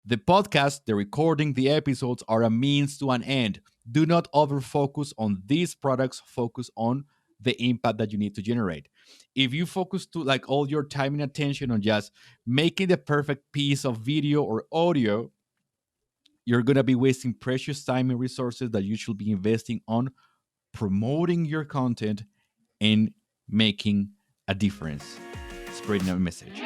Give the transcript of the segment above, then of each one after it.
The podcast, the recording, the episodes are a means to an end. Do not over focus on these products, focus on the impact that you need to generate. If you focus to like all your time and attention on just making the perfect piece of video or audio, you're going to be wasting precious time and resources that you should be investing on promoting your content and making a difference, spreading a message.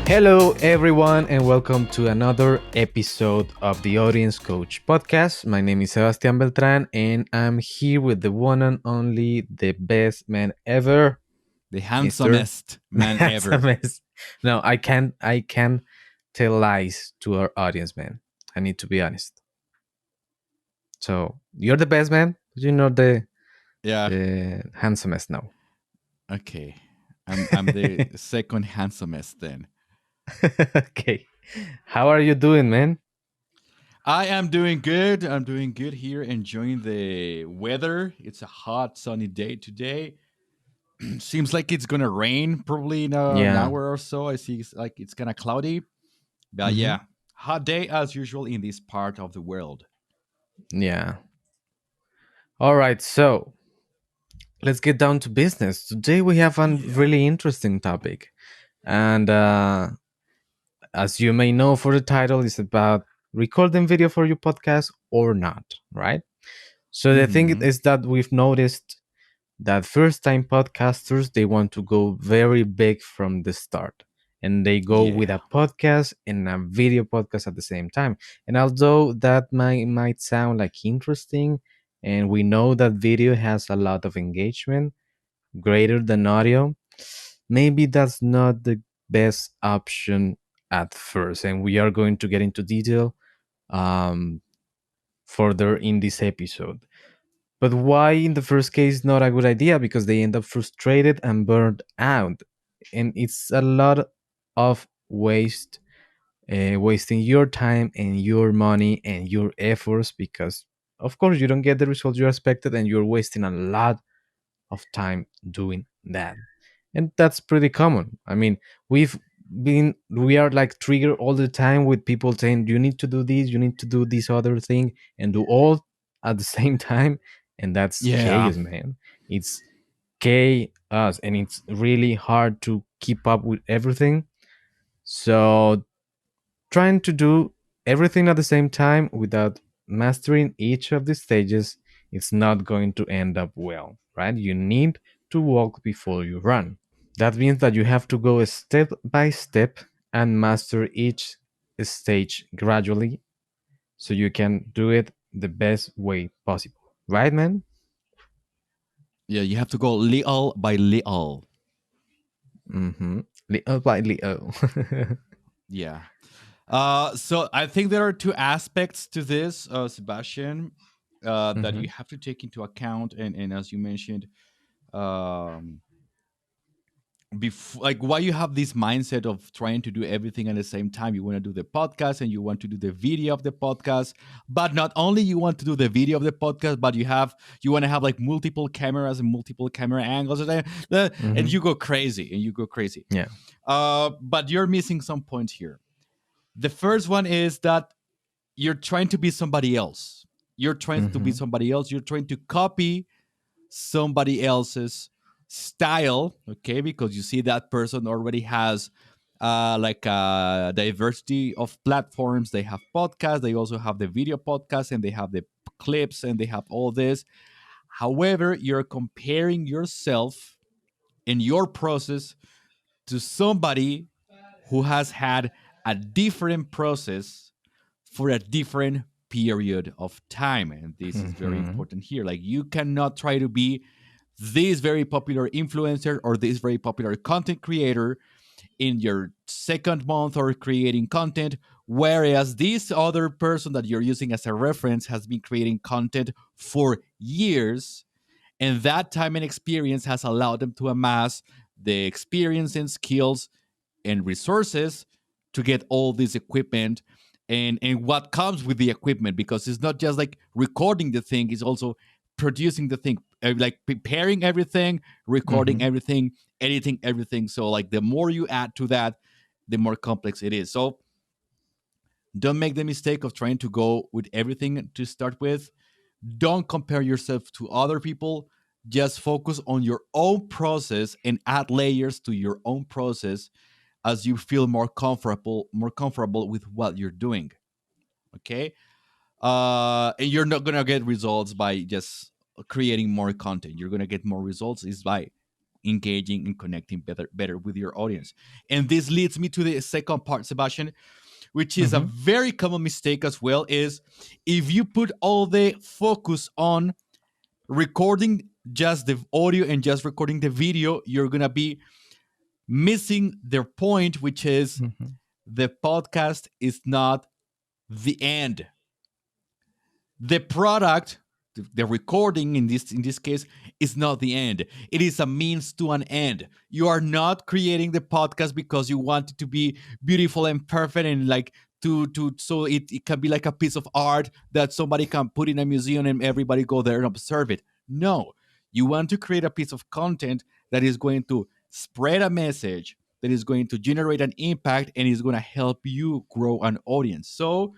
Hello, everyone, and welcome to another episode of the Audience Coach podcast. My name is Sebastian Beltran, and I'm here with the one and only, the best man ever, The Mister handsomest man ever. Handsomest. No, I can't tell lies to our audience, man. I need to be honest. So you're the best man, but you're not Yeah. the handsomest now. Okay. I'm the second handsomest then. Okay, how are you doing, man? I am doing good. I'm doing good here, enjoying the weather. It's a hot, sunny day today. Seems like it's gonna rain probably in an Yeah. hour or so. I see like it's kind of cloudy. But Mm-hmm. yeah, hot day as usual in this part of the world. Yeah. All right. So let's get down to business. Today we have a Yeah. really interesting topic. And as you may know, for the title, is about recording video for your podcast or not, right? So the thing Hmm. is that we've noticed that first time podcasters, they want to go very big from the start, and they go with Yeah. a podcast and a video podcast at the same time. And although that might sound like interesting, and we know that video has a lot of engagement greater than audio, maybe that's not the best option at first. And we are going to get into detail um, further in this episode. But why, in the first case, not a good idea? Because they end up frustrated and burned out. And it's a lot of wasting your time and your money and your efforts because, of course, you don't get the results you expected and you're wasting a lot of time doing that. And that's pretty common. I mean, we are like triggered all the time with people saying, you need to do this, you need to do this other thing, and do all at the same time. And that's Yeah. chaos, man. It's chaos, and it's really hard to keep up with everything. So trying to do everything at the same time without mastering each of the stages, it's not going to end up well, right? You need to walk before you run. That means that you have to go step by step and master each stage gradually so you can do it the best way possible. Right, man? Yeah, you have to go little by little. Mm-hmm. Little by little. Yeah. So I think there are two aspects to this, Sebastian, that Mm-hmm. you have to take into account, and as you mentioned, um, like why you have this mindset of trying to do everything at the same time. You want to do the podcast and you want to do the video of the podcast, but not only you want to do the video of the podcast, but you want to have like multiple cameras and multiple camera angles, and Mm-hmm. you go crazy and you go crazy. Yeah. But you're missing some points here. The first one is that you're trying to be somebody else. You're trying to be Mm-hmm. somebody else. You're trying to copy somebody else's style, okay? Because you see that person already has like a diversity of platforms. They have podcasts, they also have the video podcast, and they have the clips, and they have all this. However, you're comparing yourself in your process to somebody who has had a different process for a different period of time. And this is very Mm-hmm. important here. Like, you cannot try to be this very popular influencer or this very popular content creator in your second month or creating content, whereas this other person that you're using as a reference has been creating content for years, and that time and experience has allowed them to amass the experience and skills and resources to get all this equipment and what comes with the equipment, because it's not just like recording the thing, it's also producing the thing, like preparing everything, recording Hmm. everything, editing everything. So like the more you add to that, the more complex it is. So don't make the mistake of trying to go with everything to start with. Don't compare yourself to other people. Just focus on your own process and add layers to your own process as you feel more comfortable with what you're doing. Okay. And you're not gonna get results by just creating more content. You're gonna get more results is by engaging and connecting better with your audience. And this leads me to the second part, Sebastian, which is a Hmm. very common mistake as well, is if you put all the focus on recording just the audio and just recording the video, you're gonna be missing their point, which is Hmm. the podcast is not the end. The product, the recording in this case, is not the end. It is a means to an end. You are not creating the podcast because you want it to be beautiful and perfect and like to so it can be like a piece of art that somebody can put in a museum and everybody go there and observe it. No, you want to create a piece of content that is going to spread a message, that is going to generate an impact, and is going to help you grow an audience. So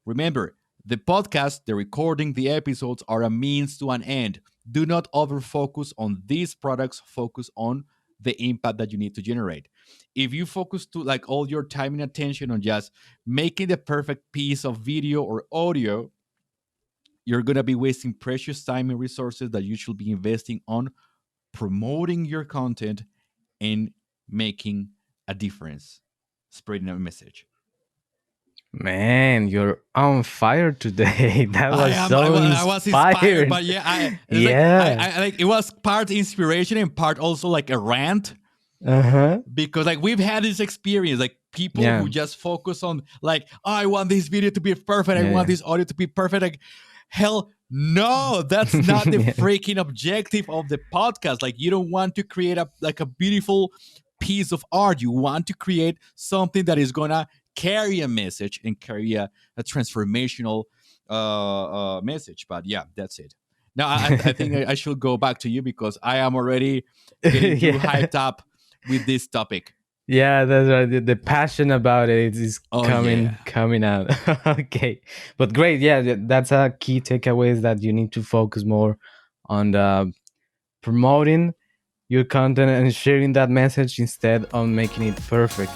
remember, the podcast, the recording, the episodes are a means to an end. Do not over focus on these products, focus on the impact that you need to generate. If you focus to like all your time and attention on just making the perfect piece of video or audio, you're going to be wasting precious time and resources that you should be investing on promoting your content and making a difference, spreading a message. Man, you're on fire today. That I was am. I, so I was inspired, inspired. but yeah, I it's like Yeah. I like it was part inspiration and part also like a rant Uh-huh. because like we've had this experience like people Yeah. who just focus on like oh, I want this video to be perfect, I Yeah. want Yeah. this audio to be perfect. Like hell no, that's not the Yeah. freaking objective of the podcast. Like you don't want to create a like a beautiful piece of art. You want to create something that is gonna carry a message and carry a transformational message. But yeah, that's it. Now I think I should go back to you because I am already getting too Yeah. hyped up with this topic. Yeah, that's right. The passion about it is Oh coming yeah. coming out. Okay, but great. Yeah, that's a key takeaway is that you need to focus more on the promoting your content and sharing that message instead of making it perfect.